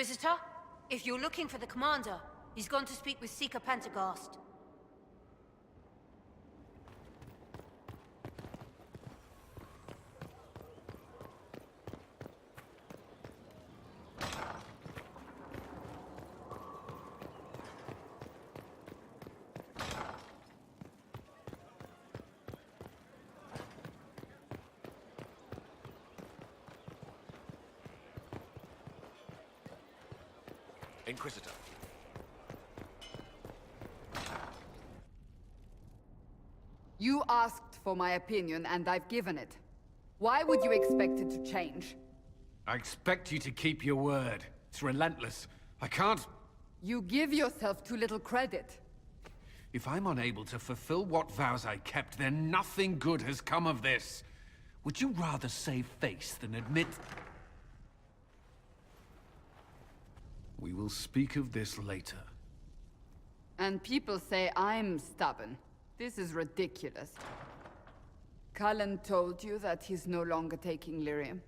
Inquisitor, if you're looking for the commander, he's gone to speak with Seeker Pentecost. Inquisitor. You asked for my opinion, and I've given it. Why would you expect it to change? I expect you to keep your word. It's relentless. I can't... You give yourself too little credit. If I'm unable to fulfill what vows I kept, then nothing good has come of this. Would you rather save face than admit... We will speak of this later. And people say I'm stubborn. This is ridiculous. Cullen told you that he's no longer taking lyrium.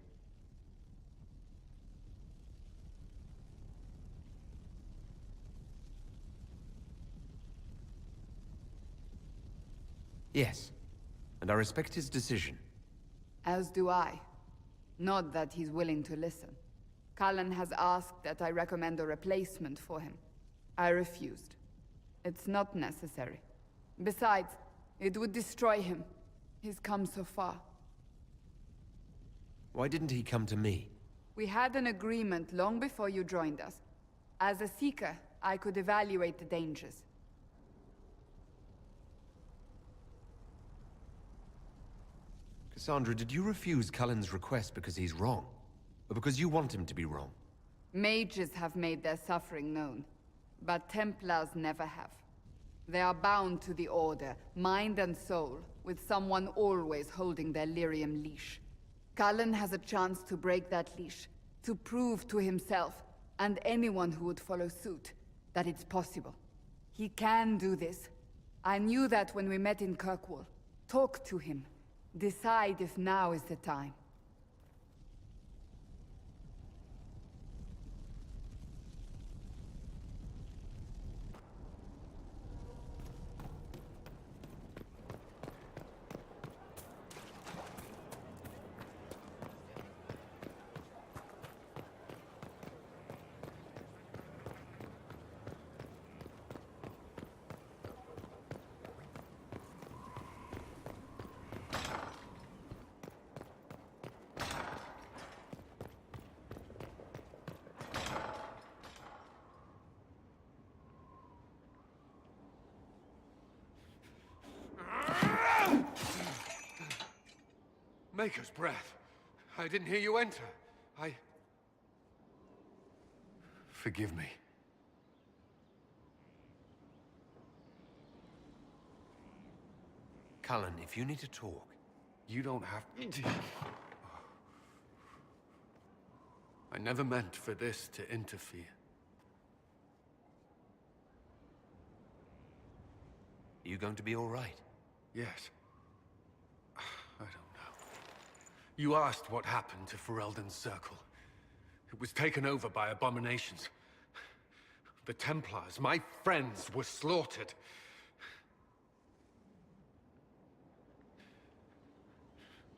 Yes. And I respect his decision. As do I. Not that he's willing to listen. Cullen has asked that I recommend a replacement for him. I refused. It's not necessary. Besides, it would destroy him. He's come so far. Why didn't he come to me? We had an agreement long before you joined us. As a Seeker, I could evaluate the dangers. Cassandra, did you refuse Cullen's request because he's wrong? Or because you want him to be wrong? Mages have made their suffering known, but Templars never have. They are bound to the Order, mind and soul, with someone always holding their lyrium leash. Cullen has a chance to break that leash, to prove to himself, and anyone who would follow suit, that it's possible. He can do this. I knew that when we met in Kirkwall. Talk to him. Decide if now is the time. Maker's breath. I didn't hear you enter. Forgive me. Cullen, if you need to talk... You don't have... I never meant for this to interfere. Are you going to be all right? Yes. I don't know. You asked what happened to Ferelden's Circle. It was taken over by abominations. The Templars, my friends, were slaughtered.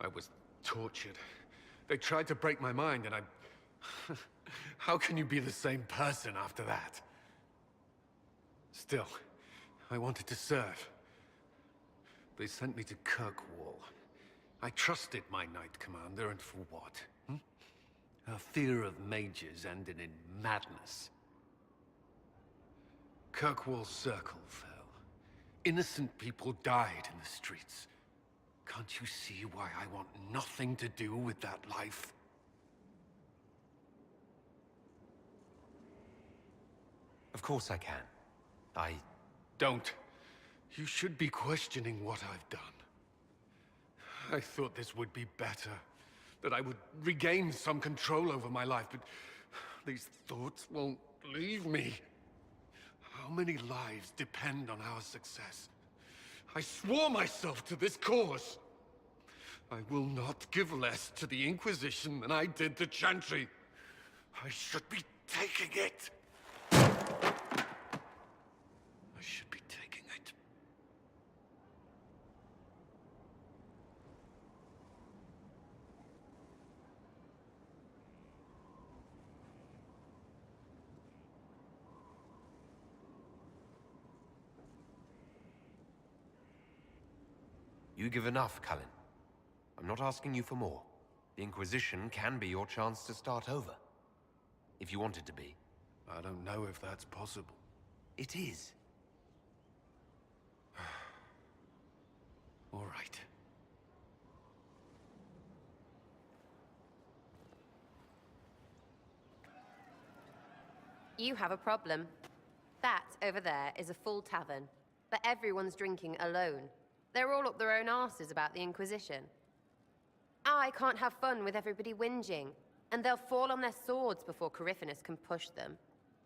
I was tortured. They tried to break my mind, and I... How can you be the same person after that? Still, I wanted to serve. They sent me to Kirkwall. I trusted my Knight Commander, and for what? Her fear of mages ended in madness. Kirkwall's Circle fell. Innocent people died in the streets. Can't you see why I want nothing to do with that life? Of course I can. Don't. You should be questioning what I've done. I thought this would be better. That I would regain some control over my life, but these thoughts won't leave me. How many lives depend on our success? I swore myself to this cause. I will not give less to the Inquisition than I did to Chantry. I should be taking it. I should be taking it. You give enough, Cullen. I'm not asking you for more. The Inquisition can be your chance to start over. If you want it to be. I don't know if that's possible. It is. All right. You have a problem. That over there is a full tavern, but everyone's drinking alone. They're all up their own arses about the Inquisition. I can't have fun with everybody whinging, and they'll fall on their swords before Corypheus can push them.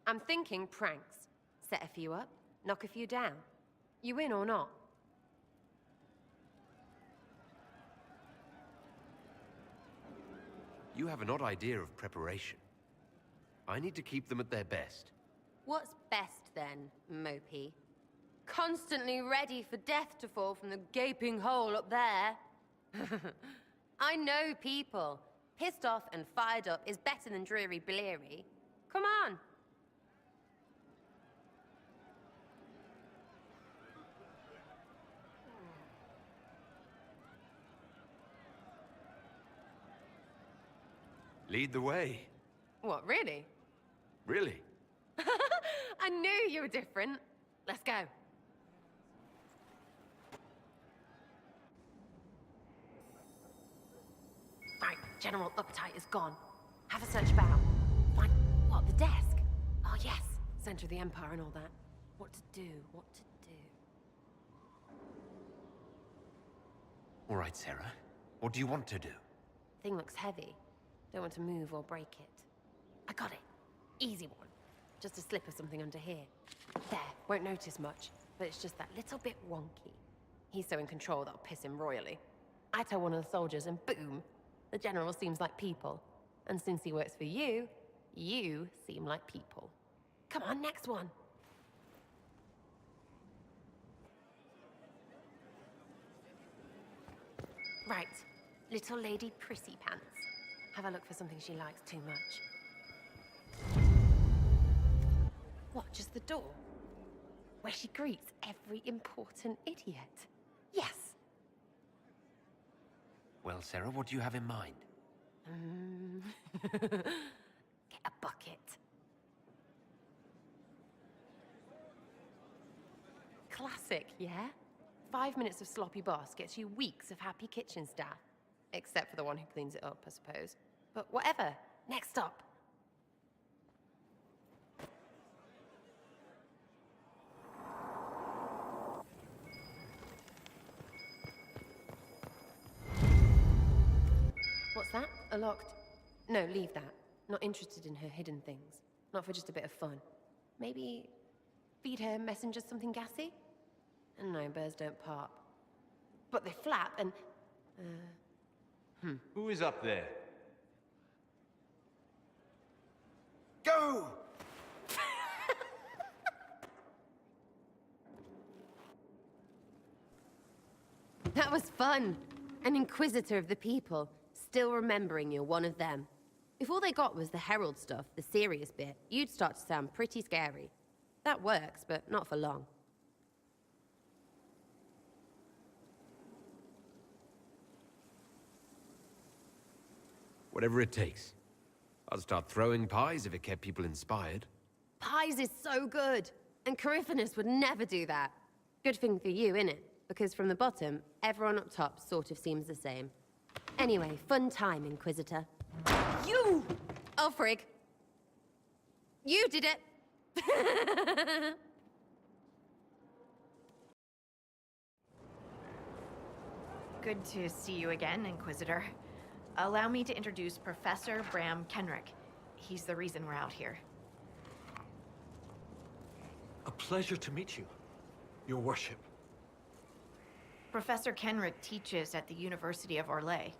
I'm thinking pranks. Set a few up, knock a few down. You in or not? You have an odd idea of preparation. I need to keep them at their best. What's best then, Mopey? Constantly ready for death to fall from the gaping hole up there. I know people. Pissed off and fired up is better than dreary bleary. Come on. Lead the way. What, really? Really? I knew you were different. Let's go. Right, general uptight is gone. Have a search about. Find, what, the desk? Oh yes, center of the Empire and all that. What to do, what to do. All right, Sarah. What do you want to do? Thing looks heavy. Don't want to move or break it. I got it. Easy one. Just a slip of something under here. There, won't notice much, but it's just that little bit wonky. He's so in control that'll piss him royally. I tell one of the soldiers and boom, the general seems like people. And since he works for you, you seem like people. Come on, next one. Right, little lady prissy pants. Have a look for something she likes too much. What, just the door? Where she greets every important idiot. Yes. Well, Sarah, what do you have in mind? Get a bucket. Classic, yeah? 5 minutes of sloppy boss gets you weeks of happy kitchen staff. Except for the one who cleans it up, I suppose. But whatever. Next up. What's that? A locked... No, leave that. Not interested in her hidden things. Not for just a bit of fun. Maybe... feed her messengers something gassy? No, birds don't pop. But they flap and... Who is up there? Go! That was fun. An inquisitor of the people, still remembering you're one of them. If all they got was the herald stuff, the serious bit, you'd start to sound pretty scary. That works, but not for long. Whatever it takes. I'll start throwing pies if it kept people inspired. Pies is so good, and Corypheus would never do that. Good thing for you, innit? Because from the bottom, everyone up top sort of seems the same. Anyway, fun time, Inquisitor. You! Oh, frig. You did it! Good to see you again, Inquisitor. Allow me to introduce Professor Bram Kenrick. He's the reason we're out here. A pleasure to meet you, Your Worship. Professor Kenrick teaches at the University of Orlais.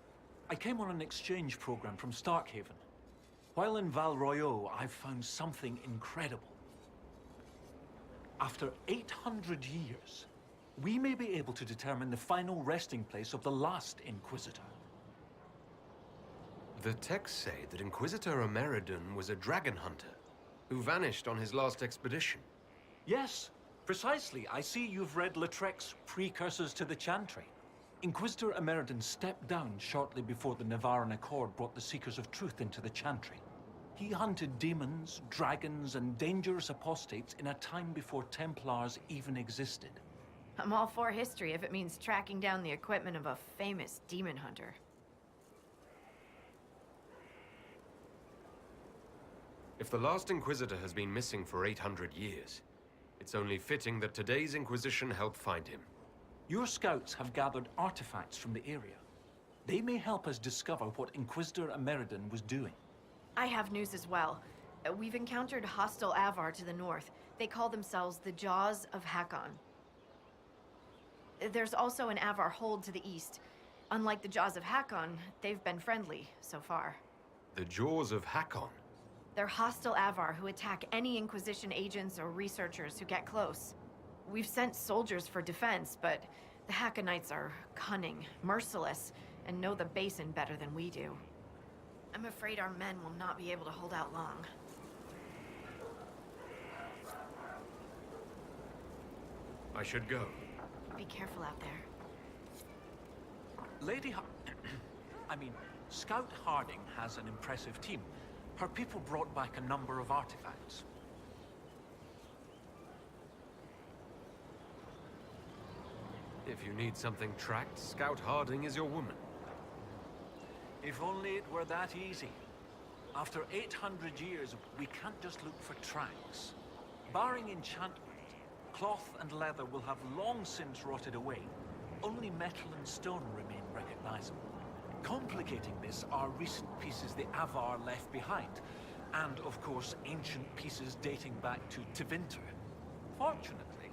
I came on an exchange program from Starkhaven. While in Val Royeaux, I've found something incredible. After 800 years, we may be able to determine the final resting place of the last Inquisitor. The texts say that Inquisitor Ameridan was a dragon hunter who vanished on his last expedition. Yes, precisely. I see you've read Lautrec's Precursors to the Chantry. Inquisitor Ameridan stepped down shortly before the Nevarran Accord brought the Seekers of Truth into the Chantry. He hunted demons, dragons, and dangerous apostates in a time before Templars even existed. I'm all for history if it means tracking down the equipment of a famous demon hunter. If the last Inquisitor has been missing for 800 years, it's only fitting that today's Inquisition help find him. Your scouts have gathered artifacts from the area. They may help us discover what Inquisitor Ameridan was doing. I have news as well. We've encountered hostile Avar to the north. They call themselves the Jaws of Hakon. There's also an Avar hold to the east. Unlike the Jaws of Hakon, they've been friendly so far. The Jaws of Hakon? They're hostile Avar who attack any Inquisition agents or researchers who get close. We've sent soldiers for defense, but the Hakonites are cunning, merciless, and know the Basin better than we do. I'm afraid our men will not be able to hold out long. I should go. Be careful out there. Scout Harding has an impressive team. Her people brought back a number of artifacts. If you need something tracked, Scout Harding is your woman. If only it were that easy. After 800 years, we can't just look for tracks. Barring enchantment, cloth and leather will have long since rotted away. Only metal and stone remain recognizable. Complicating this are recent pieces the Avar left behind, and of course ancient pieces dating back to Tevinter. Fortunately,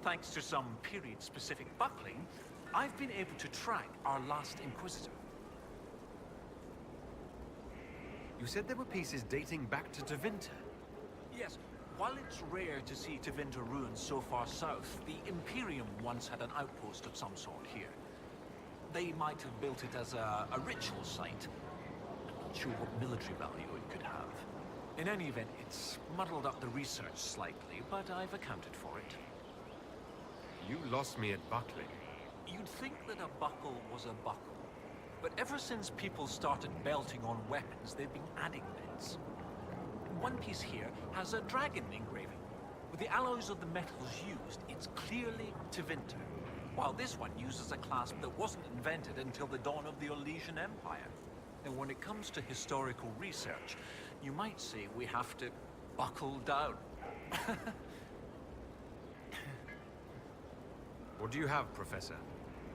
thanks to some period-specific buckling, I've been able to track our last Inquisitor. You said there were pieces dating back to Tevinter? Yes, while it's rare to see Tevinter ruins so far south, the Imperium once had an outpost of some sort here. They might have built it as a ritual site. I'm not sure what military value it could have. In any event, it's muddled up the research slightly, but I've accounted for it. You lost me at buckling. You'd think that a buckle was a buckle. But ever since people started belting on weapons, they've been adding bits. One piece here has a dragon engraving. With the alloys of the metals used, it's clearly Tevinter. While this one uses a clasp that wasn't invented until the dawn of the Elysian Empire. And when it comes to historical research, you might say we have to buckle down. What do you have, Professor?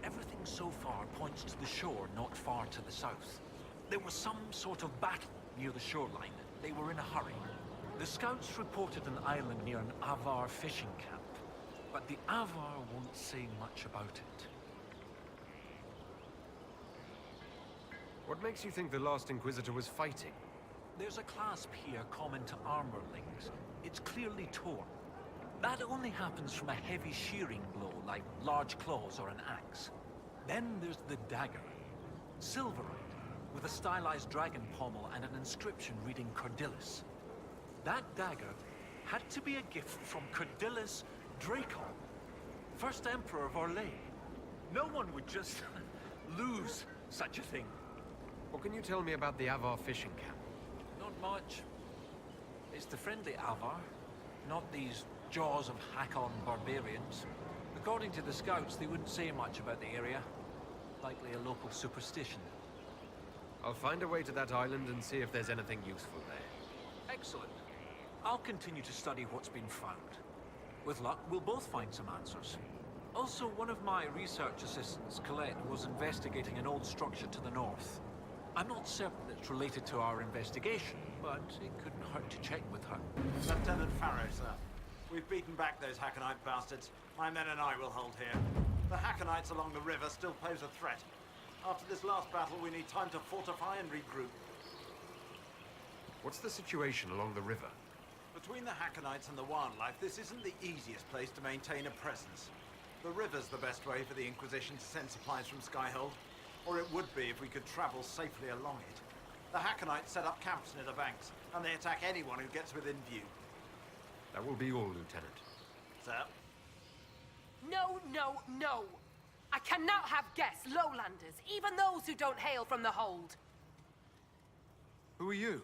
Everything so far points to the shore not far to the south. There was some sort of battle near the shoreline. They were in a hurry. The scouts reported an island near an Avar fishing camp, but the Avar won't say much about it. What makes you think the last Inquisitor was fighting? There's a clasp here common to armorlings. It's clearly torn. That only happens from a heavy shearing blow, like large claws or an axe. Then there's the dagger. Silverite, with a stylized dragon pommel and an inscription reading Cordilis. That dagger had to be a gift from Cordilis Dracon, first Emperor of Orlais. No one would just lose such a thing. What can you tell me about the Avar fishing camp? Not much. It's the friendly Avar, not these Jaws of Hakon barbarians. According to the scouts, they wouldn't say much about the area. Likely a local superstition. I'll find a way to that island and see if there's anything useful there. Excellent. I'll continue to study what's been found. With luck, we'll both find some answers. Also, one of my research assistants, Colette, was investigating an old structure to the north. I'm not certain it's related to our investigation, but it couldn't hurt to check with her. Lieutenant Farrow, sir. We've beaten back those Hakonite bastards. My men and I will hold here. The Hakonites along the river still pose a threat. After this last battle, we need time to fortify and regroup. What's the situation along the river? Between the Hackonites and the wildlife, this isn't the easiest place to maintain a presence. The river's the best way for the Inquisition to send supplies from Skyhold, or it would be if we could travel safely along it. The Hackonites set up camps near the banks, and they attack anyone who gets within view. That will be all, Lieutenant. Sir? No, no, no! I cannot have guests, lowlanders, even those who don't hail from the hold. Who are you?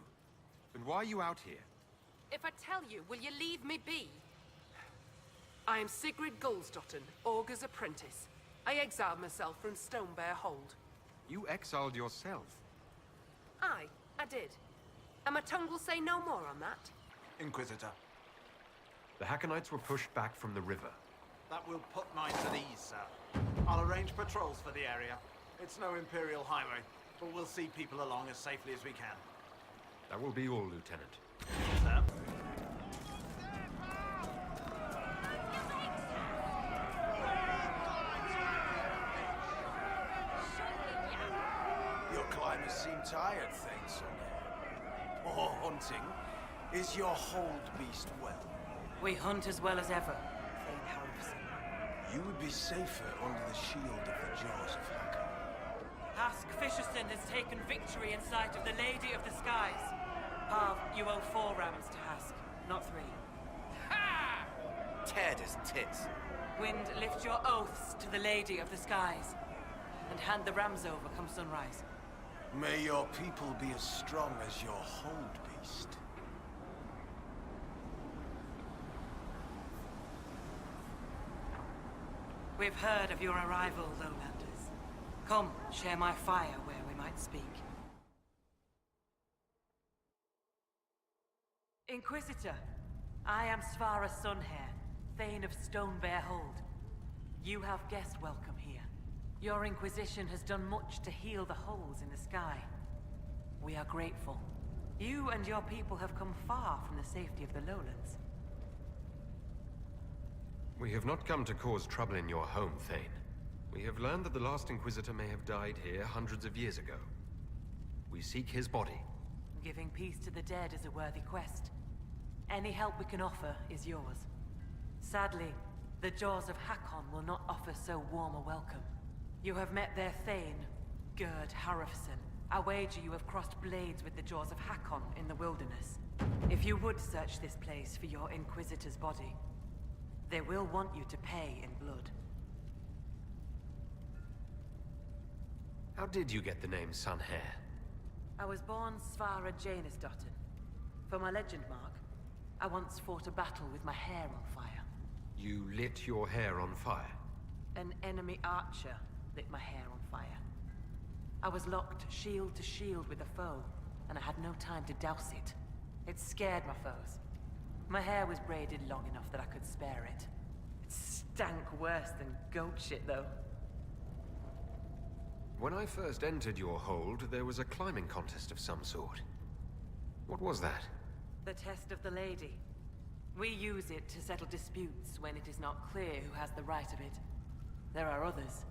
And why are you out here? If I tell you, will you leave me be? I am Sigrid Gulsdotten, Augur's apprentice. I exiled myself from Stonebear Hold. You exiled yourself? Aye, I did. And my tongue will say no more on that. Inquisitor. The Hackonites were pushed back from the river. That will put minds at ease, sir. I'll arrange patrols for the area. It's no Imperial highway, but we'll see people along as safely as we can. That will be all, Lieutenant. Sir? Your climbers seem tired, thanks, Or hunting. Is your hold beast well? We hunt as well as ever, Thane Harrison. You would be safer under the shield of the jaws of Hackon. Hask Fisherson has taken victory in sight of the Lady of the Skies. Parv, you owe 4 rams to Hask, not 3. Ha! Teared his tits. Wind, lift your oaths to the Lady of the Skies, and hand the rams over come sunrise. May your people be as strong as your hold beast. We've heard of your arrival, lowlanders. Come, share my fire where we might speak. Inquisitor, I am Svara Sunhair, Thane of Stonebear Hold. You have guest welcome here. Your Inquisition has done much to heal the holes in the sky. We are grateful. You and your people have come far from the safety of the lowlands. We have not come to cause trouble in your home, Thane. We have learned that the last Inquisitor may have died here hundreds of years ago. We seek his body. Giving peace to the dead is a worthy quest. Any help we can offer is yours. Sadly, the Jaws of Hakon will not offer so warm a welcome. You have met their Thane, Gerd Harrison. I wager you have crossed blades with the Jaws of Hakon in the wilderness. If you would search this place for your Inquisitor's body, they will want you to pay in blood. How did you get the name Sunhair? I was born Svara Janisdotten. For my legend mark, I once fought a battle with my hair on fire. You lit your hair on fire? An enemy archer lit my hair on fire. I was locked shield to shield with a foe, and I had no time to douse it. It scared my foes. My hair was braided long enough that I could spare it. It stank worse than goat shit, though. When I first entered your hold, there was a climbing contest of some sort. What was that? The test of the lady. We use it to settle disputes when it is not clear who has the right of it. There are others.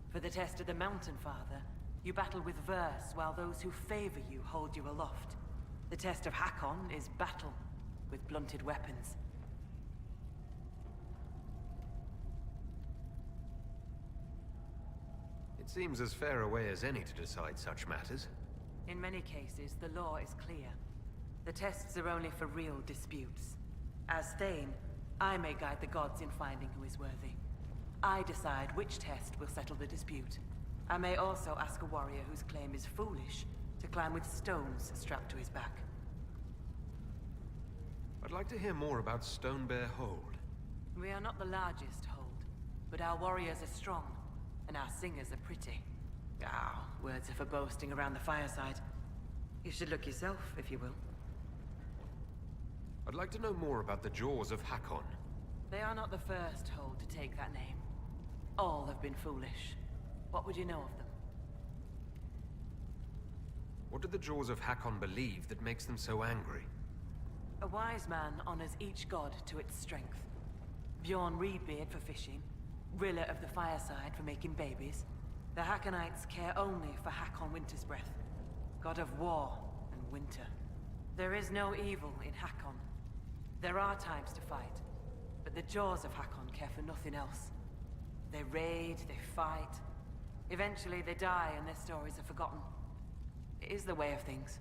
For the test of the Mountain Father, you battle with verse while those who favor you hold you aloft. The test of Hakon is battle, with blunted weapons. It seems as fair a way as any to decide such matters. In many cases, the law is clear. The tests are only for real disputes. As Thane, I may guide the gods in finding who is worthy. I decide which test will settle the dispute. I may also ask a warrior whose claim is foolish to climb with stones strapped to his back. I'd like to hear more about Stonebear Hold. We are not the largest hold, but our warriors are strong, and our singers are pretty. Ah, words are for boasting around the fireside. You should look yourself, if you will. I'd like to know more about the Jaws of Hakon. They are not the first hold to take that name. All have been foolish. What would you know of them? What do the Jaws of Hakon believe that makes them so angry? A wise man honors each god to its strength. Bjorn Reedbeard for fishing, Rilla of the Fireside for making babies. The Hackonites care only for Hakon Wintersbreath, god of war and winter. There is no evil in Hakon. There are times to fight, but the Jaws of Hakon care for nothing else. They raid, they fight. Eventually they die and their stories are forgotten. It is the way of things.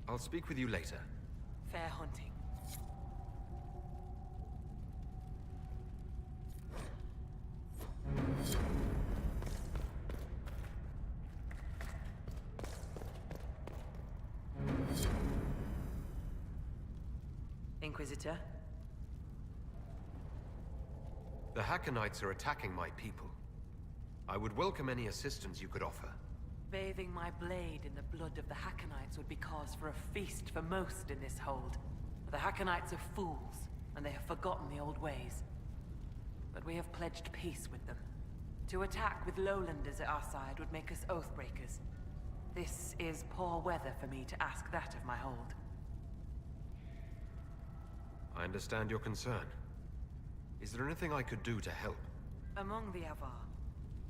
I'll speak with you later. Fair hunting. Inquisitor? The Hackonites are attacking my people. I would welcome any assistance you could offer. Bathing my blade in the blood of the Hackonites would be cause for a feast for most in this hold. The Hackonites are fools, and they have forgotten the old ways. But we have pledged peace with them. To attack with lowlanders at our side would make us oathbreakers. This is poor weather for me to ask that of my hold. I understand your concern. Is there anything I could do to help? Among the Avar,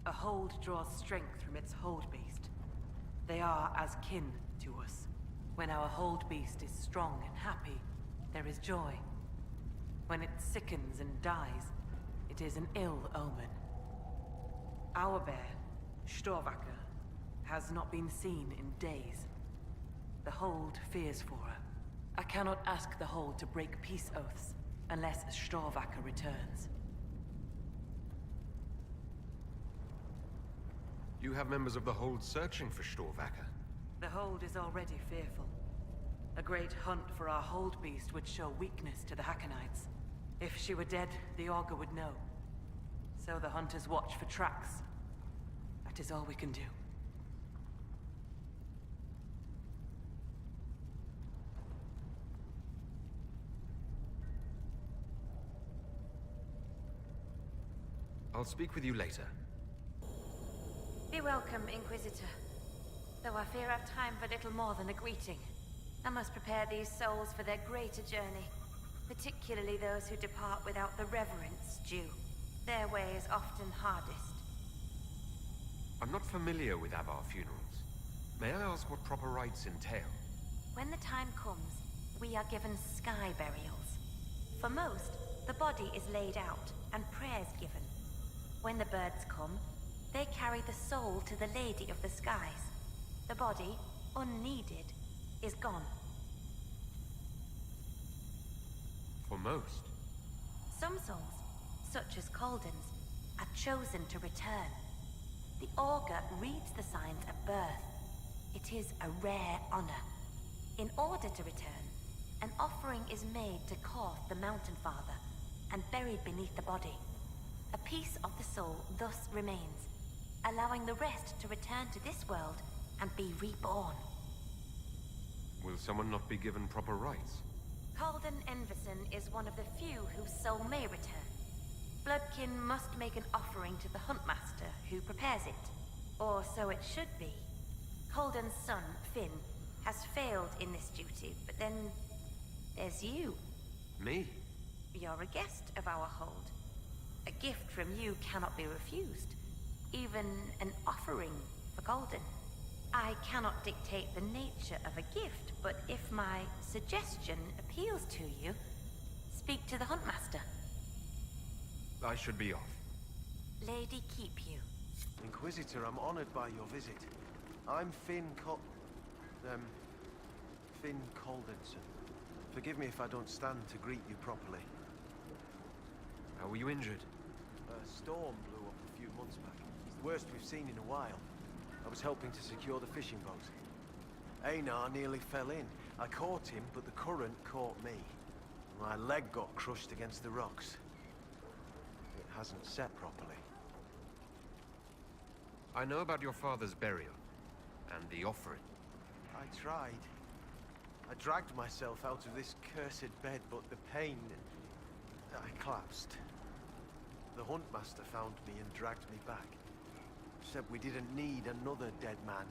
a hold draws strength from its hold beast. They are as kin to us. When our hold beast is strong and happy, there is joy. When it sickens and dies, it is an ill omen. Our bear, Storvacker, has not been seen in days. The hold fears for her. I cannot ask the hold to break peace oaths unless Storvacker returns. You have members of the hold searching for Storvacker. The hold is already fearful. A great hunt for our hold beast would show weakness to the Hackonites. If she were dead, the Augur would know. So the hunters watch for tracks. That is all we can do. I'll speak with you later. Be welcome, Inquisitor. Though I fear I've time for little more than a greeting. I must prepare these souls for their greater journey, particularly those who depart without the reverence due. Their way is often hardest. I'm not familiar with Avar funerals. May I ask what proper rites entail? When the time comes, we are given sky burials. For most, the body is laid out and prayers given. When the birds come, they carry the soul to the Lady of the Skies. The body, unneeded, is gone. For most? Some souls, such as Calden's, are chosen to return. The Augur reads the signs at birth. It is a rare honor. In order to return, an offering is made to Korth the Mountain Father and buried beneath the body. A piece of the soul thus remains, allowing the rest to return to this world and be reborn. Will someone not be given proper rites? Calden Enverson is one of the few whose soul may return. Bloodkin must make an offering to the Huntmaster who prepares it. Or so it should be. Calden's son, Finn, has failed in this duty, but then there's you. Me? You're a guest of our hold. A gift from you cannot be refused. Even an offering for Calden. I cannot dictate the nature of a gift, but if my suggestion appeals to you, speak to the Huntmaster. I should be off. Lady keep you. Inquisitor, I'm honored by your visit. I'm Finn Caldenson. Forgive me if I don't stand to greet you properly. How were you injured? A storm blew up a few months back. It's the worst we've seen in a while. I was helping to secure the fishing boat. Einar nearly fell in. I caught him, but the current caught me. My leg got crushed against the rocks. It hasn't set properly. I know about your father's burial, and the offering. I tried. I dragged myself out of this cursed bed, but the pain... I collapsed. The Huntmaster found me and dragged me back. Said we didn't need another dead man.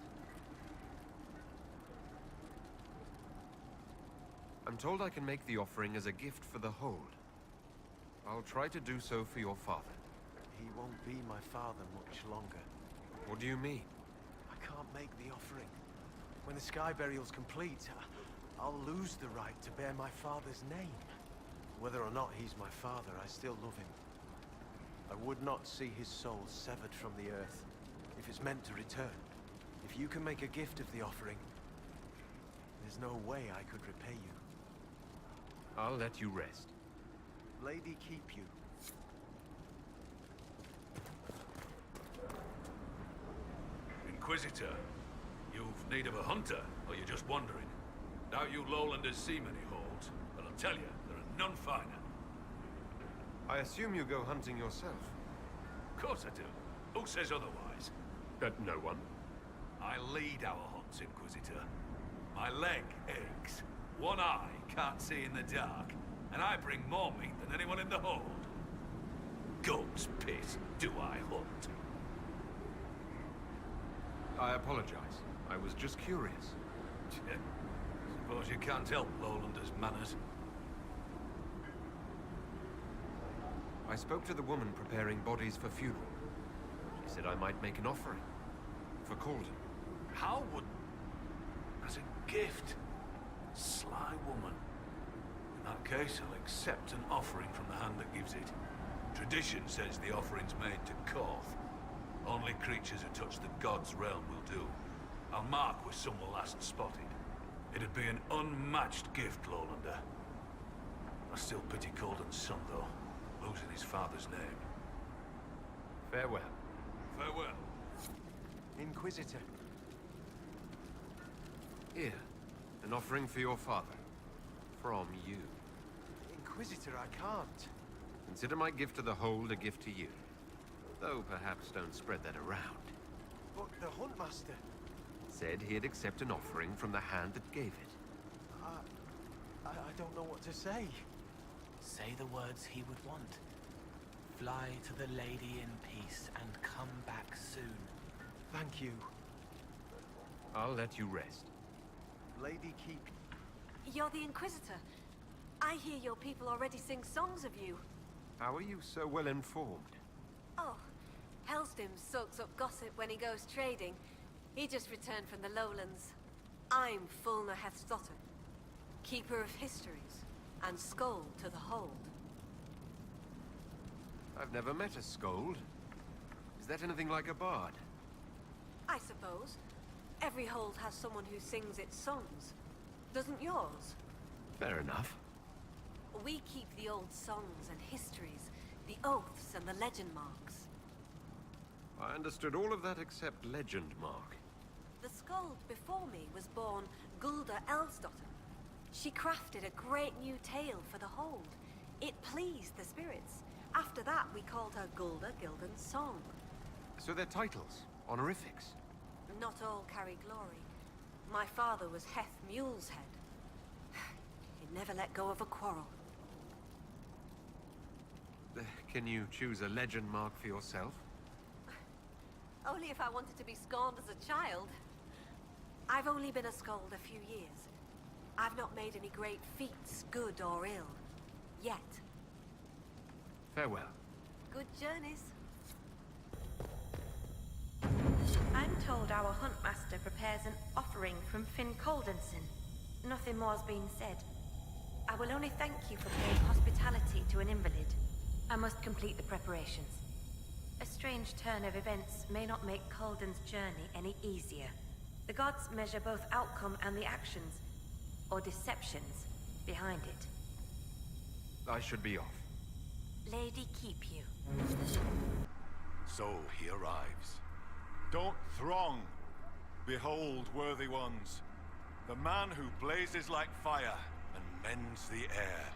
I'm told I can make the offering as a gift for the hold. I'll try to do so for your father. He won't be my father much longer. do you mean? I can't make the offering. When the sky burial's complete, I'll lose the right to bear my father's name. Whether or not he's my father, I still love him. I would not see his soul severed from the earth, if it's meant to return. If you can make a gift of the offering, there's no way I could repay you. I'll let you rest. Lady keep you. Inquisitor, you've need of a hunter, or you're just wandering? Doubt you lowlanders see many holds, but I'll tell you, there are none finer. I assume you go hunting yourself. Of course I do. Who says otherwise? No one. I lead our hunts, Inquisitor. My leg aches. One eye can't see in the dark, and I bring more meat than anyone in the hold. Gum's piss, do I hunt? I apologize. I was just curious. Suppose you can't help lowlanders' manners. I spoke to the woman preparing bodies for funeral. She said I might make an offering. For Calden. How would... as a gift? Sly woman. In that case, I'll accept an offering from the hand that gives it. Tradition says the offering's made to Koth. Only creatures who touch the gods' realm will do. I'll mark where some were last spotted. It'd be an unmatched gift, Lowlander. I still pity Calden's son, though, losing his father's name. Farewell. Farewell. Inquisitor. Here, an offering for your father. From you. Inquisitor, I can't. Consider my gift to the Hold a gift to you. Though perhaps don't spread that around. But the Huntmaster... Said he'd accept an offering from the hand that gave it. I don't know what to say. Say the words he would want. Fly to the lady in peace and come back soon. Thank you. I'll let you rest. Lady keep... You're the Inquisitor. I hear your people already sing songs of you. How are you so well informed? Oh, Hellstim soaks up gossip when he goes trading. He just returned from the lowlands. I'm Fulna Hethstotter, keeper of histories, and Skold to the Hold. I've never met a Skold. Is that anything like a bard? I suppose. Every Hold has someone who sings its songs. Doesn't yours? Fair enough. We keep the old songs and histories, the oaths and the legend marks. I understood all of that except legend mark. The Skold before me was born Gulda Elsdotter. She crafted a great new tale for the Hold. It pleased the spirits. After that, we called her Gulda Gildan's Song. So they're titles, honorifics. Not all carry glory. My father was Heth Mule's Head. He never let go of a quarrel. Can you choose a legend mark for yourself? Only if I wanted to be scorned as a child. I've only been a Skold a few years. I've not made any great feats, good or ill. Yet. Farewell. Good journeys. I'm told our Huntmaster prepares an offering from Finn Coldenson. Nothing more's been said. I will only thank you for paying hospitality to an invalid. I must complete the preparations. A strange turn of events may not make Colden's journey any easier. The gods measure both outcome and the actions, or deceptions, behind it. I should be off. Lady keep you. So he arrives. Don't throng. Behold, worthy ones, the man who blazes like fire and mends the air.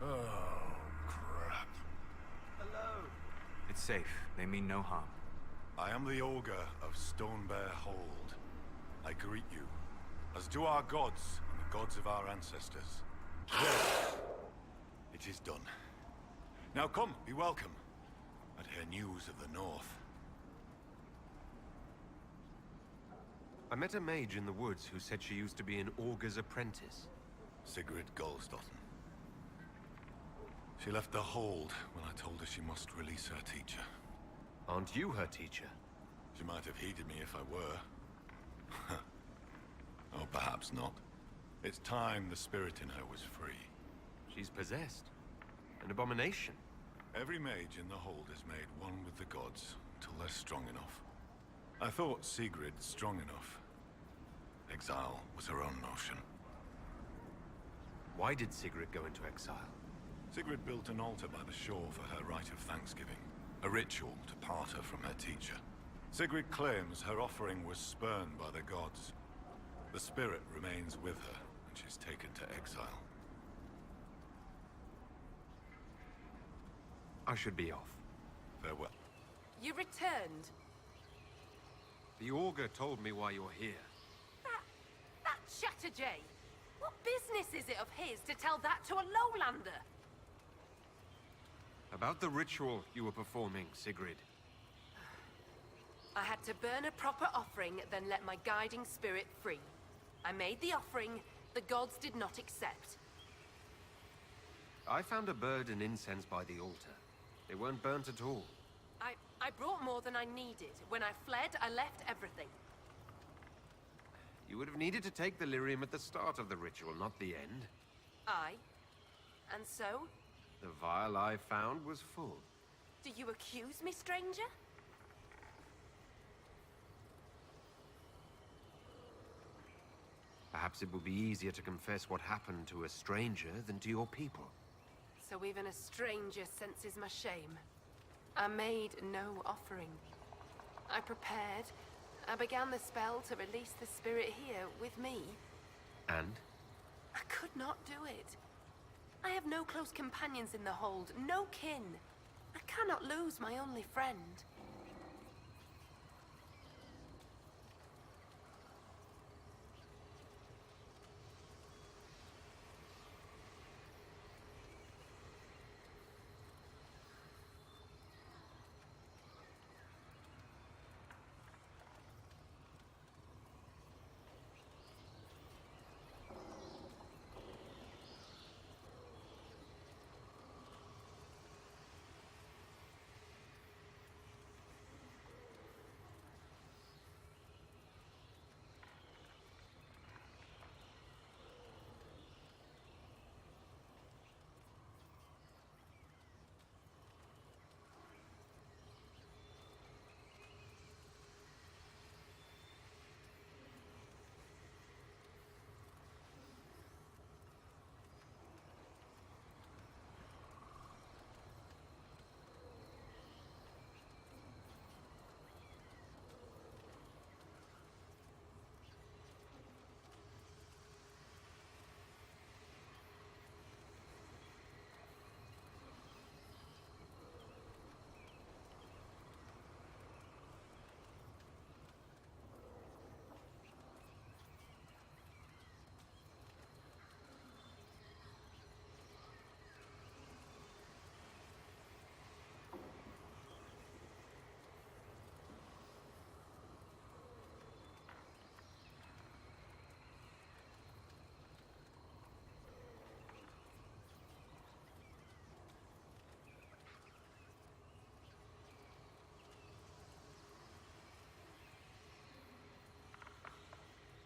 Oh, crap. Hello. It's safe. They mean no harm. I am the Ogre of Stonebear Hold. I greet you, as do our gods and the gods of our ancestors. There. It is done. Now come, be welcome, and hear news of the north. I met a mage in the woods who said she used to be an Augur's apprentice. Sigrid Goldsdotten. She left the hold when I told her she must release her teacher. Aren't you her teacher? you might have heeded me if I were. Oh, perhaps not. It's time the spirit in her was free. She's possessed. An abomination. Every mage in the hold is made one with the gods until they're strong enough. I thought Sigrid strong enough. Exile was her own notion. Why did Sigrid go into exile? Sigrid built an altar by the shore for her rite of thanksgiving, a ritual to part her from her teacher. Sigrid claims her offering was spurned by the gods. The spirit remains with her, and she's taken to exile. I should be off. Farewell. You returned. The Augur told me why you're here. That Chatterjay. What business is it of his to tell that to a lowlander? About the ritual you were performing, Sigrid. I had to burn a proper offering, then let my guiding spirit free. I made the offering, the gods did not accept. I found a bird and incense by the altar. They weren't burnt at all. I brought more than I needed. When I fled, I left everything. You would have needed to take the lyrium at the start of the ritual, not the end. Aye. And so? The vial I found was full. Do you accuse me, stranger? Perhaps it will be easier to confess what happened to a stranger than to your people. So even a stranger senses my shame. I made no offering. I prepared. I began the spell to release the spirit here with me. And? I could not do it. I have no close companions in the hold, no kin. I cannot lose my only friend.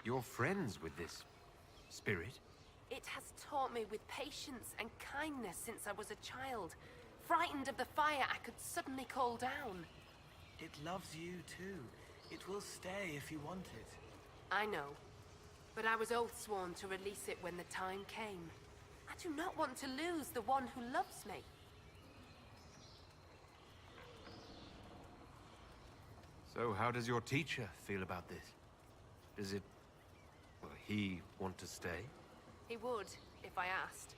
You're friends with this spirit? It has taught me with patience and kindness since I was a child. Frightened of the fire I could suddenly call down. It loves you too. It will stay if you want it. I know. But I was oath-sworn to release it when the time came. I do not want to lose the one who loves me. So how does your teacher feel about this? Does it... well, he want to stay? He would, if I asked.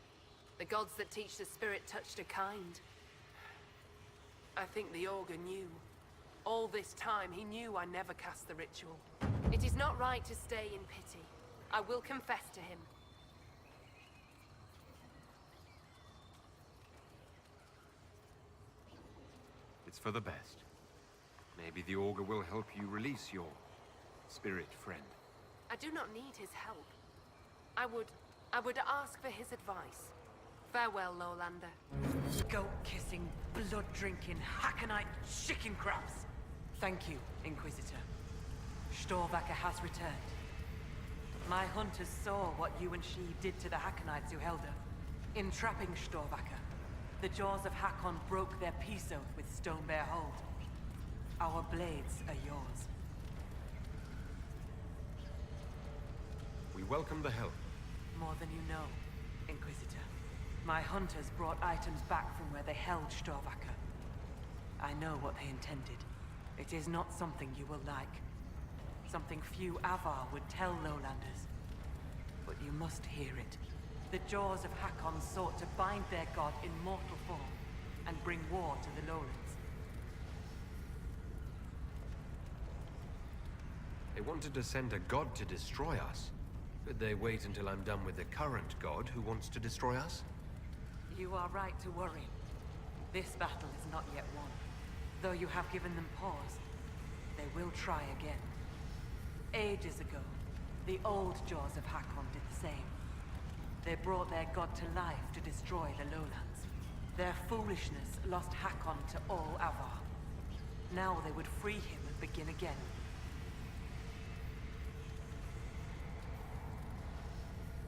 The gods that teach the spirit touched are kind. I think the Augur knew. All this time, he knew I never cast the ritual. It is not right to stay in pity. I will confess to him. It's for the best. Maybe the Augur will help you release your spirit friend. I do not need his help. I would ask for his advice. Farewell, Lowlander. Goat-kissing, blood-drinking, Hackenite chicken crabs. Thank you, Inquisitor. Storvacker has returned. My hunters saw what you and she did to the Hackonites who held her. In trapping Storvacker, the jaws of Hakon broke their peace oath with Stonebear Hold. Our blades are yours. We welcome the help. More than you know, Inquisitor. My hunters brought items back from where they held Storvacker. I know what they intended. It is not something you will like. Something few Avar would tell Lowlanders. But you must hear it. The jaws of Hakon sought to bind their god in mortal form and bring war to the Lowlands. They wanted to send a god to destroy us. Could they wait until I'm done with the current god who wants to destroy us? You are right to worry. This battle is not yet won. Though you have given them pause, they will try again. Ages ago, the old jaws of Hakon did the same. They brought their god to life to destroy the Lowlands. Their foolishness lost Hakon to all Avar. Now they would free him and begin again.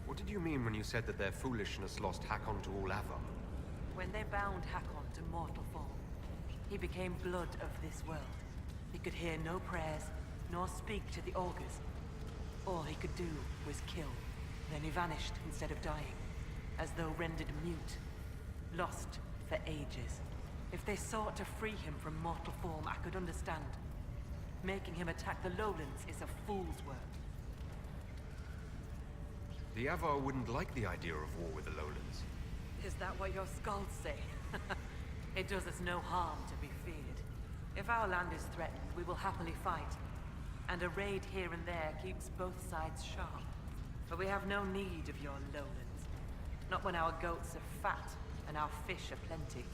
What did you mean when you said that their foolishness lost Hakon to all Avar? When they bound Hakon to mortal form, he became blood of this world. He could hear no prayers, nor speak to the augurs. All he could do was kill. Then he vanished instead of dying, as though rendered mute. Lost for ages. If they sought to free him from mortal form, I could understand. Making him attack the Lowlands is a fool's work. The Avar wouldn't like the idea of war with the Lowlands. Is that what your skalds say? It does us no harm to be feared. If our land is threatened, we will happily fight. And a raid here and there keeps both sides sharp. But we have no need of your Lowlands. Not when our goats are fat and our fish are plenty.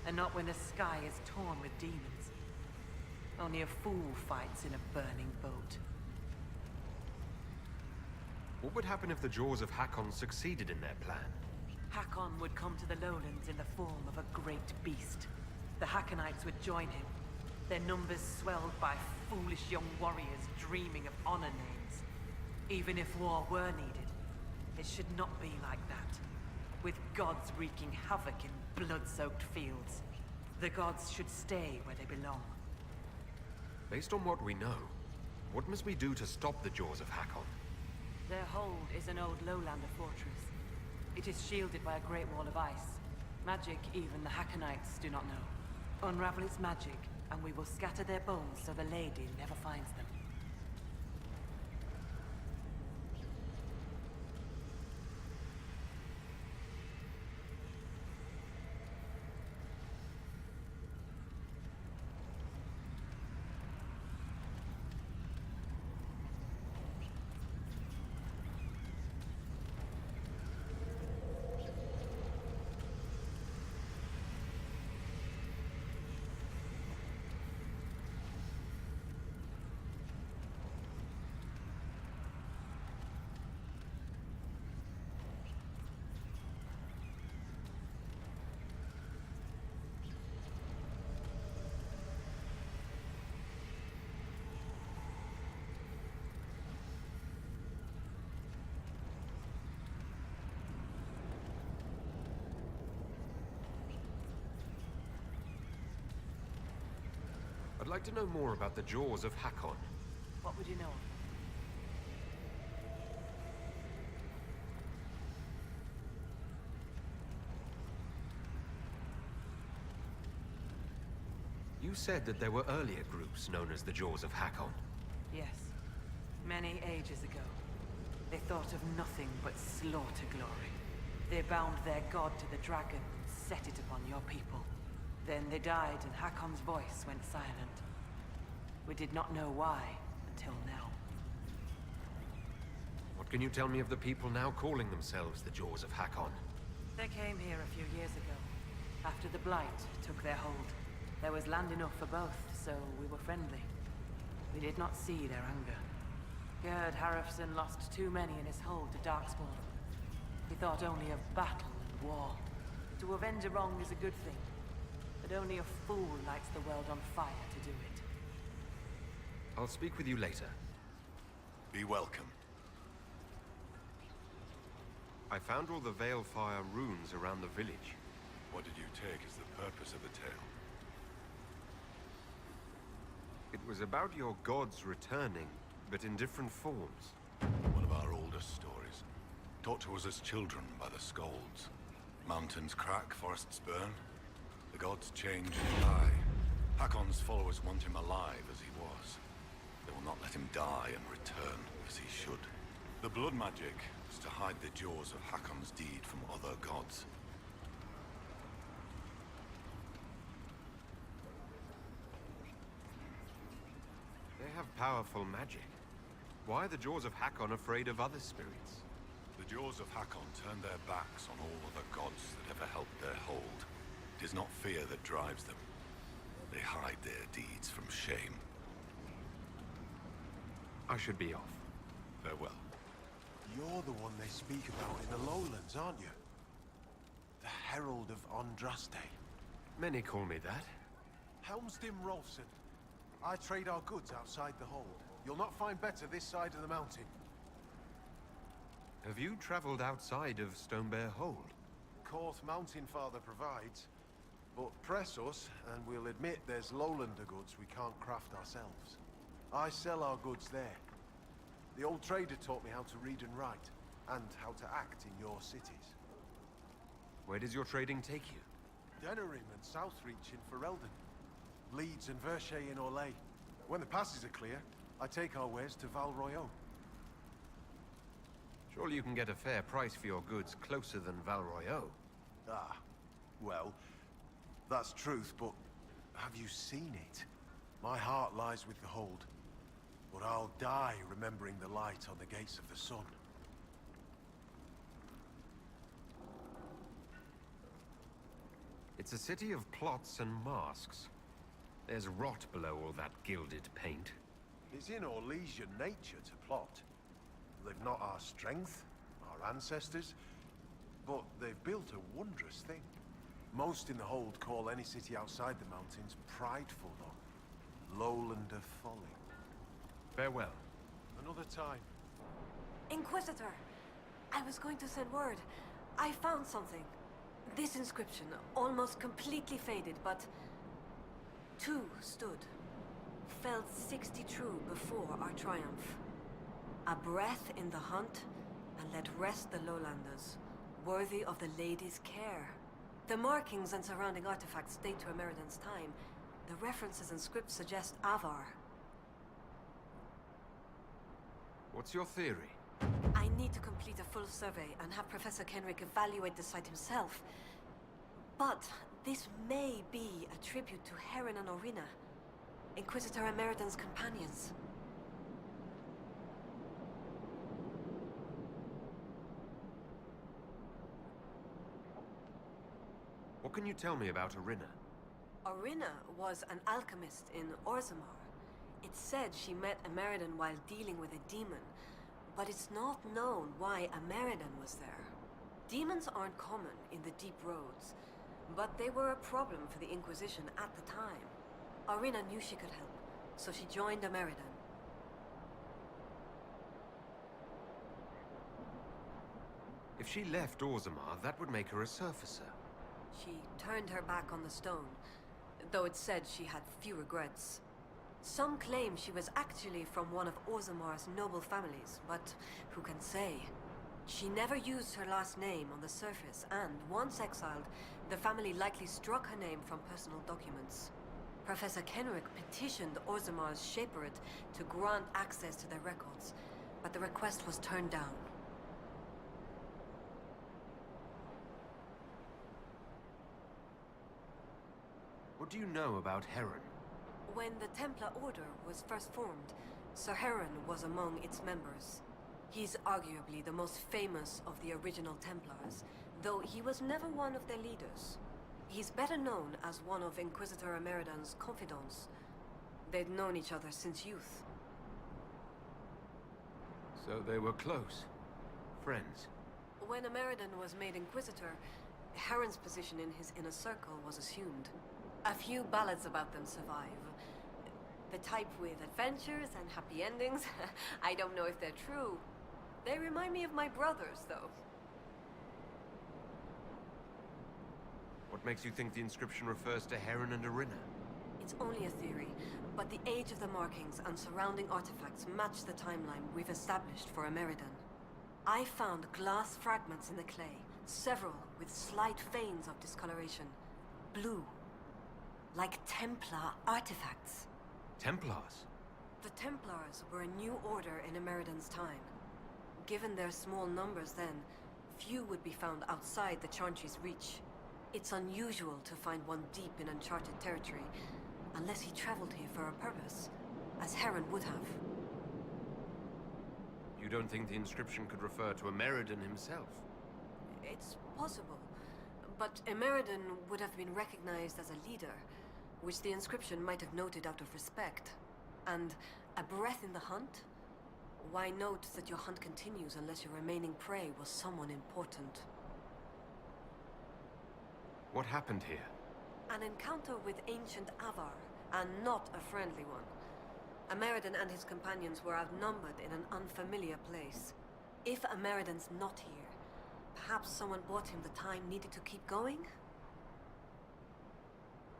And not when the sky is torn with demons. Only a fool fights in a burning boat. What would happen if the jaws of Hakon succeeded in their plan? Hakon would come to the Lowlands in the form of a great beast. The Hackonites would join him, their numbers swelled by foolish young warriors dreaming of honor names. Even if war were needed, it should not be like that. With gods wreaking havoc in blood-soaked fields, the gods should stay where they belong. Based on what we know, what must we do to stop the jaws of Hakon? Their hold is an old Lowlander fortress. It is shielded by a great wall of ice. Magic even the Hackonites do not know. Unravel its magic, and we will scatter their bones so the lady never finds them. I'd like to know more about the jaws of Hakon. What would you know? You said that there were earlier groups known as the Jaws of Hakon. Yes. Many ages ago. They thought of nothing but slaughter glory. They bound their god to the dragon and set it upon your people. Then they died and Hakon's voice went silent. We did not know why until now. What can you tell me of the people now calling themselves the Jaws of Hakon? They came here a few years ago, after the Blight took their hold. There was land enough for both, so we were friendly. We did not see their anger. Gerd Harifson lost too many in his hold to Darkspawn. He thought only of battle and war. To avenge a wrong is a good thing, but only a fool lights the world on fire to do it. I'll speak with you later. Be welcome. I found all the Veilfire runes around the village. What did you take as the purpose of the tale? It was about your gods returning, but in different forms. One of our oldest stories. Taught to us as children by the Skolds. Mountains crack, forests burn. The gods change and die. Hakon's followers want him alive as he was. They will not let him die and return as he should. The blood magic was to hide the jaws of Hakon's deed from other gods. They have powerful magic. Why are the jaws of Hakon afraid of other spirits? The jaws of Hakon turn their backs on all other gods that ever helped their hold. It is not fear that drives them. They hide their deeds from shame. I should be off. Farewell. You're the one they speak about in the lowlands, aren't you? The Herald of Andraste. Many call me that. Helmsdim Rolfson. I trade our goods outside the hold. You'll not find better this side of the mountain. Have you traveled outside of Stonebear Hold? Korth Mountain Father provides. But press us, and we'll admit there's lowlander goods we can't craft ourselves. I sell our goods there. The old trader taught me how to read and write, and how to act in your cities. Where does your trading take you? Denerim and Southreach in Ferelden. Leeds and Verchet in Orlais. When the passes are clear, I take our wares to Val Royeaux. Surely you can get a fair price for your goods closer than Val Royeaux. Ah, well, that's truth, but have you seen it? My heart lies with the hold, but I'll die remembering the light on the gates of the sun. It's a city of plots and masks. There's rot below all that gilded paint. It's in Orlesian nature to plot. They've not our strength, our ancestors, but they've built a wondrous thing. Most in the hold call any city outside the mountains prideful, though. Lowlander folly. Farewell. Another time. Inquisitor! I was going to send word. I found something. This inscription, almost completely faded, but... two stood. Felt 60 true before our triumph. A breath in the hunt, and let rest the lowlanders, worthy of the lady's care. The markings and surrounding artifacts date to Ameridan's time. The references and scripts suggest Avar. What's your theory? I need to complete a full survey and have Professor Kenrick evaluate the site himself. But this may be a tribute to Heron and Orina, Inquisitor Ameridan's companions. What can you tell me about Orina? Orina was an alchemist in Orzammar. It's said she met Ameridan while dealing with a demon, but it's not known why Ameridan was there. Demons aren't common in the deep roads, but they were a problem for the Inquisition at the time. Orina knew she could help, so she joined Ameridan. If she left Orzammar, that would make her a surfacer. She turned her back on the stone, though it's said she had few regrets. Some claim she was actually from one of Orzammar's noble families, but who can say? She never used her last name on the surface, and once exiled, the family likely struck her name from personal documents. Professor Kenrick petitioned Orzammar's Shaperit to grant access to their records, but the request was turned down. What do you know about Heron? When the Templar Order was first formed, Sir Heron was among its members. He's arguably the most famous of the original Templars, though he was never one of their leaders. He's better known as one of Inquisitor Ameridan's confidants. They'd known each other since youth. So they were close. Friends. When Ameridan was made Inquisitor, Heron's position in his inner circle was assumed. A few ballads about them survive. The type with adventures and happy endings. I don't know if they're true. They remind me of my brothers, though. What makes you think the inscription refers to Heron and Arina? It's only a theory, but the age of the markings and surrounding artifacts match the timeline we've established for Ameridan. I found glass fragments in the clay, several with slight veins of discoloration. Blue. Like Templar artifacts. Templars? The Templars were a new order in Ameridan's time. Given their small numbers then, few would be found outside the Chantry's reach. It's unusual to find one deep in uncharted territory, unless he traveled here for a purpose, as Heron would have. You don't think the inscription could refer to Ameridan himself? It's possible, but Ameridan would have been recognized as a leader, which the inscription might have noted out of respect. And a breath in the hunt? Why note that your hunt continues unless your remaining prey was someone important? What happened here? An encounter with ancient Avar, and not a friendly one. Ameridan and his companions were outnumbered in an unfamiliar place. If Ameridan's not here, perhaps someone bought him the time needed to keep going?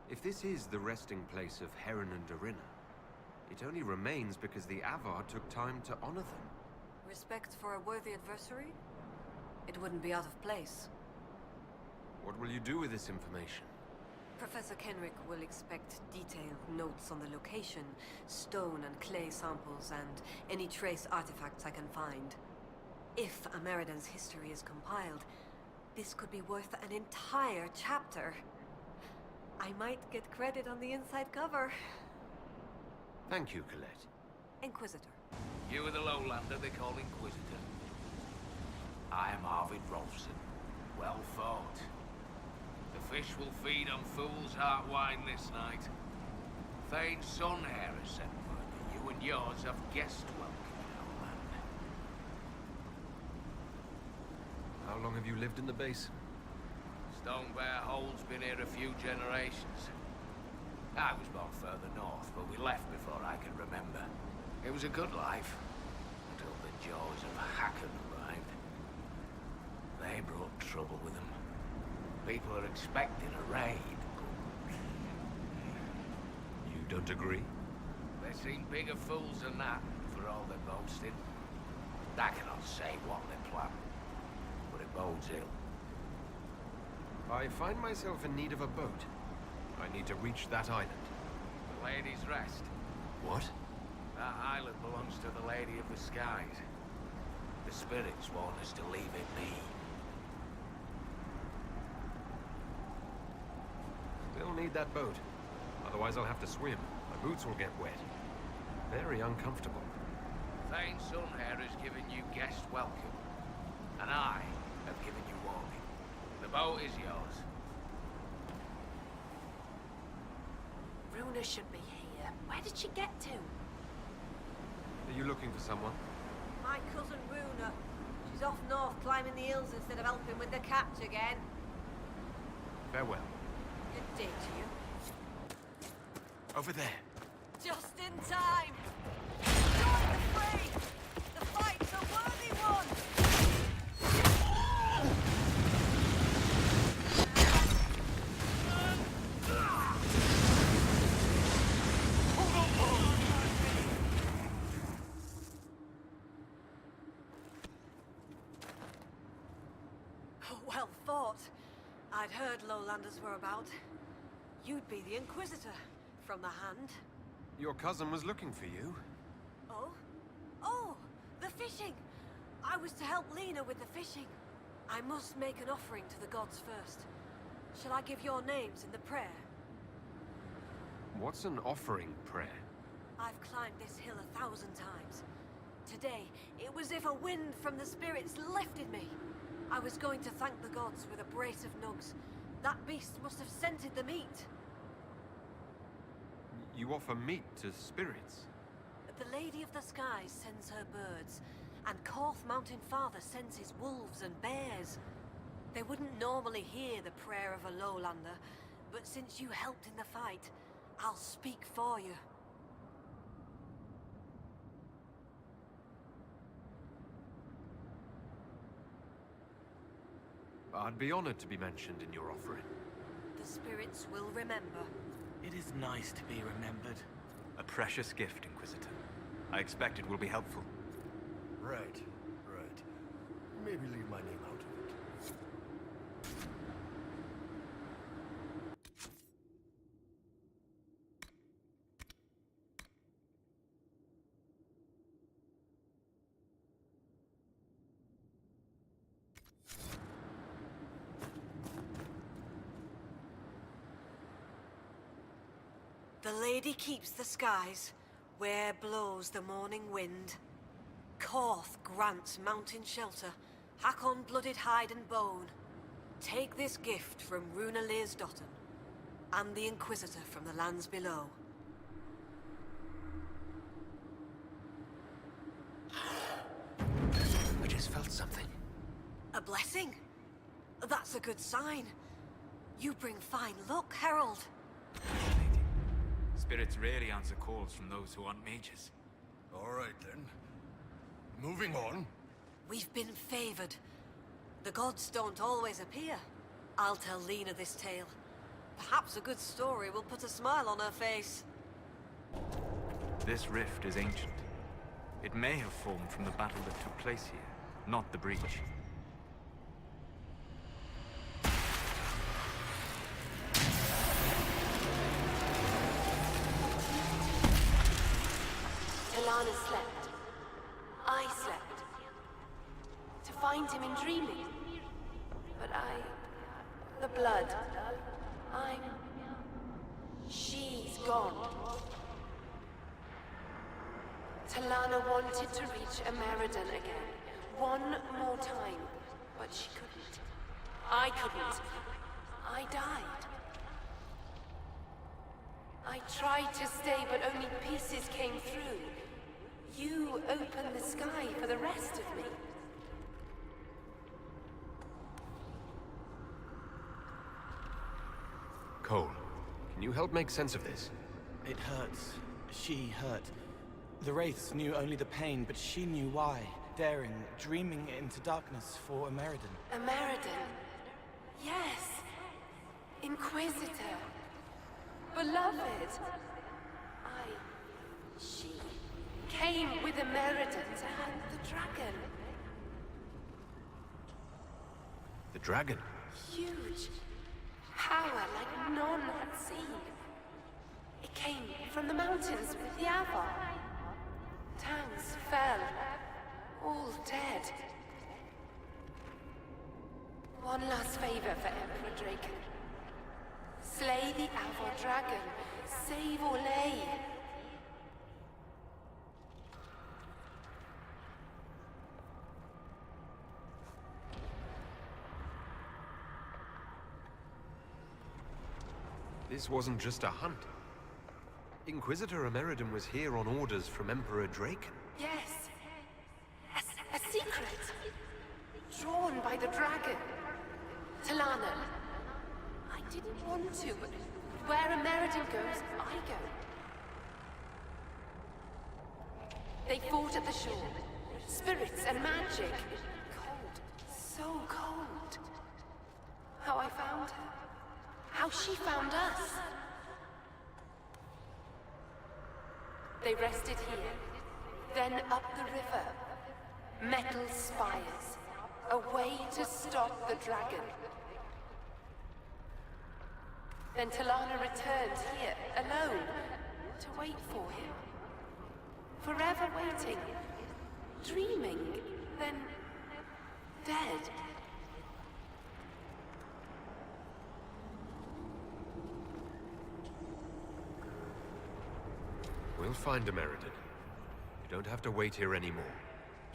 If this is the resting place of Heron and Arina, it only remains because the Avar took time to honor them. Respect for a worthy adversary? It wouldn't be out of place. What will you do with this information? Professor Kenrick will expect detailed notes on the location, stone and clay samples, and any trace artifacts I can find. If Ameridan's history is compiled, this could be worth an entire chapter. I might get credit on the inside cover. Thank you, Colette. Inquisitor. You are the lowlander they call Inquisitor. I am Arvid Rolfson. Well fought. The fish will feed on fool's heart wine this night. Thane's son here has sent word that you and yours have guest welcome in our land. How long have you lived in the Basin? Stone Bear Hold's been here a few generations. I was born further north, but we left before I could remember. It was a good life, until the jaws of Hakon arrived. They brought trouble with them. People are expecting a raid. You don't agree? They seem bigger fools than that, for all their boasting. I cannot say what they plan, but it bodes ill. I find myself in need of a boat. I need to reach that island. The Lady's Rest. What? That island belongs to the Lady of the Skies. The spirits want us to leave it be. We'll need that boat. Otherwise I'll have to swim. My boots will get wet. Very uncomfortable. Thane's son here has given you guest welcome. And I have given you warning. The boat is yours. Runa should be here. Where did she get to? Are you looking for someone? My cousin Runa. She's off north climbing the hills instead of helping with the catch again. Farewell. Good day to you. Over there. Just in time! Join the fray! The fight's a worthy one! Well fought. I'd heard lowlanders were about. You'd be the Inquisitor, from the hand. Your cousin was looking for you. Oh? Oh! The fishing! I was to help Lena with the fishing. I must make an offering to the gods first. Shall I give your names in the prayer? What's an offering prayer? I've climbed this hill 1,000 times. Today, it was as if a wind from the spirits lifted me. I was going to thank the gods with a brace of nugs. That beast must have scented the meat. You offer meat to spirits? The Lady of the Skies sends her birds, and Korth Mountain Father sends his wolves and bears. They wouldn't normally hear the prayer of a lowlander, but since you helped in the fight, I'll speak for you. I'd be honored to be mentioned in your offering. The spirits will remember. It is nice to be remembered. A precious gift, Inquisitor. I expect it will be helpful. Right, right. Maybe leave my name out of it. The lady keeps the skies, where blows the morning wind. Korth grants mountain shelter, Hakon blooded hide and bone. Take this gift from Runa Learsdotten, and the Inquisitor from the lands below. I just felt something. A blessing? That's a good sign. You bring fine luck, Herald. Spirits rarely answer calls from those who aren't mages. All right, then. Moving on. We've been favored. The gods don't always appear. I'll tell Lena this tale. Perhaps a good story will put a smile on her face. This rift is ancient. It may have formed from the battle that took place here, not the breach. Ilana slept. I slept. To find him in dreaming. But the blood. She's gone. Talana wanted to reach Ameridan again. One more time. But she couldn't. I couldn't. I died. I tried to stay, but only pieces came through. You opened the sky for the rest of me. Cole, can you help make sense of this? It hurts. She hurt. The Wraiths knew only the pain, but she knew why. Daring, dreaming into darkness for Ameridan. Ameridan? Yes. Inquisitor. Beloved. She came with Ameridan to hunt the dragon. The dragon? Huge. Power like none had seen. It came from the mountains with the Avar. Towns fell. All dead. One last favor for Emperor Draken. Slay the Avar dragon. Save Orlais. This wasn't just a hunt. Inquisitor Ameridan was here on orders from Emperor Draken. Yes. A secret. Drawn by the dragon. Talana. I didn't want to, but where Ameridan goes, I go. They fought at the shore. Spirits and magic. Cold. So cold. How I found her. How she found us. They rested here, then up the river. Metal spires. A way to stop the dragon. Then Talana returned here, alone, to wait for him. Forever waiting. Dreaming, then dead. We'll find Ameridan. You don't have to wait here anymore.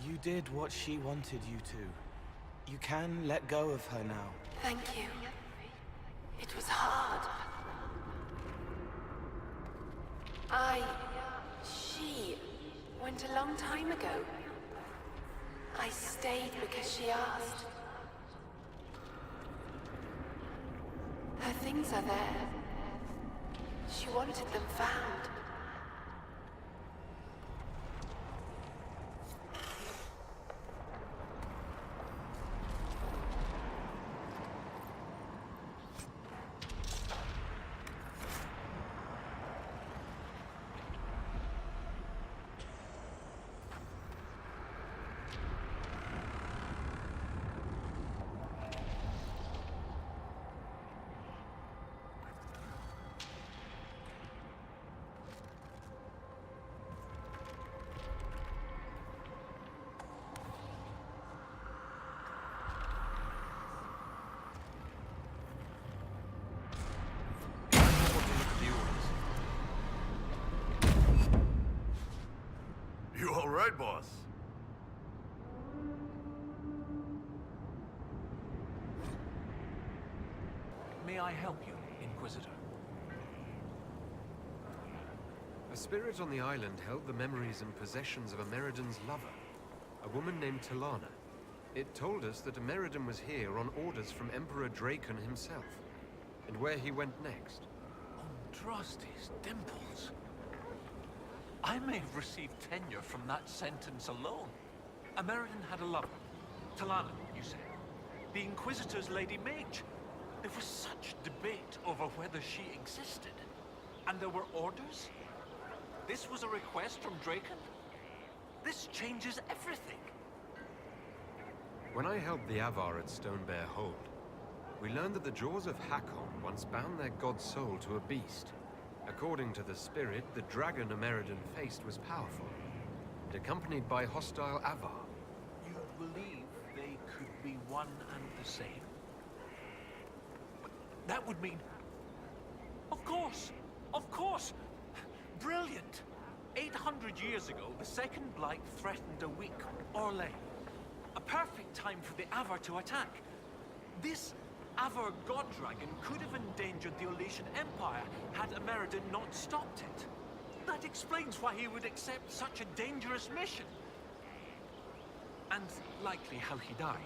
You did what she wanted you to. You can let go of her now. Thank you. It was hard. She went a long time ago. I stayed because she asked. Her things are there. She wanted them found. right, boss. May I help you, Inquisitor? A spirit on the island held the memories and possessions of Ameridan's lover, a woman named Talana. It told us that Ameridan was here on orders from Emperor Draken himself, and where he went next. Trust his dimples. I may have received tenure from that sentence alone. Ameridan had a lover. Talana, you said. The Inquisitor's Lady Mage. There was such debate over whether she existed. And there were orders? This was a request from Draken? This changes everything. When I helped the Avar at Stonebear Hold, we learned that the jaws of Hakon once bound their god's soul to a beast. According to the spirit, the dragon Ameridan faced was powerful, and accompanied by hostile Avar. You believe they could be one and the same? But that would mean... Of course! Of course! Brilliant! 800 years ago, the Second Blight threatened a weak Orlais. A perfect time for the Avar to attack. This Avar god dragon could have endangered the Olesian Empire had Ameridan not stopped it. That explains why he would accept such a dangerous mission. And likely how he died.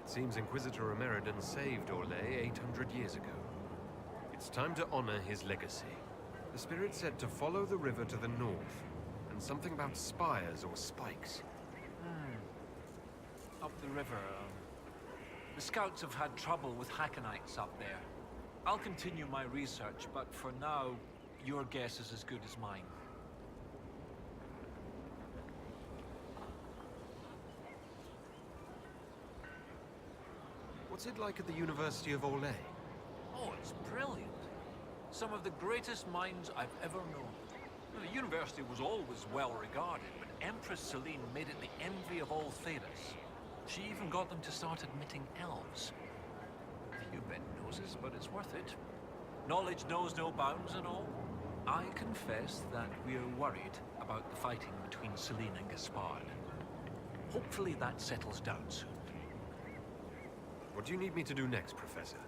It seems Inquisitor Ameridan saved Orlais 800 years ago. It's time to honor his legacy. The spirit said to follow the river to the north, and something about spires or spikes. Up the river, the scouts have had trouble with Hackonites up there. I'll continue my research, but for now, your guess is as good as mine. What's it like at the University of Orlais? Oh, it's brilliant. Some of the greatest minds I've ever known. The university was always well regarded, but Empress Celine made it the envy of all Thedas. She even got them to start admitting elves. A few bent noses, but it's worth it. Knowledge knows no bounds and all. I confess that we're worried about the fighting between Celine and Gaspard. Hopefully that settles down soon. What do you need me to do next, Professor?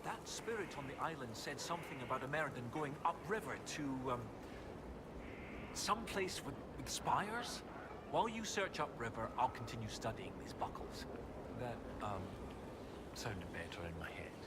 That spirit on the island said something about Ameridan going upriver to, someplace with spires? While you search upriver, I'll continue studying these buckles. That, sounded better in my head.